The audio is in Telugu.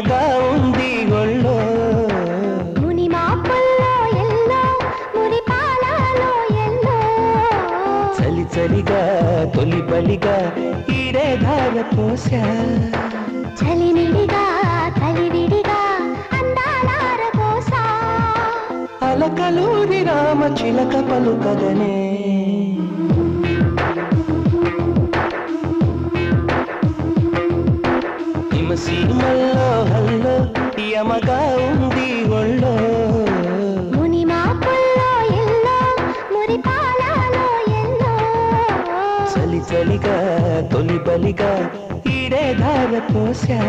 యమగా ఉంది ఒళ్ళో ముని మాపుల్లో ఎల్లో మురి పాలలో ఎల్లో చలి చలిగా తొలి బలిగా ఈడే ధార పోసా చలినిడిగా కలివిడిగా అందాలార కోసా అలకలూరి రామ చిలక పలుకదనే హిమసీమల్లో హల్లో యమగా ఉంది ఒళ్ళో ముని మాపుల్లో ఎల్లో మురి పాలలో ఎల్లో చలి చలిగా తొలి బలిగా ఈడే ధార పోసా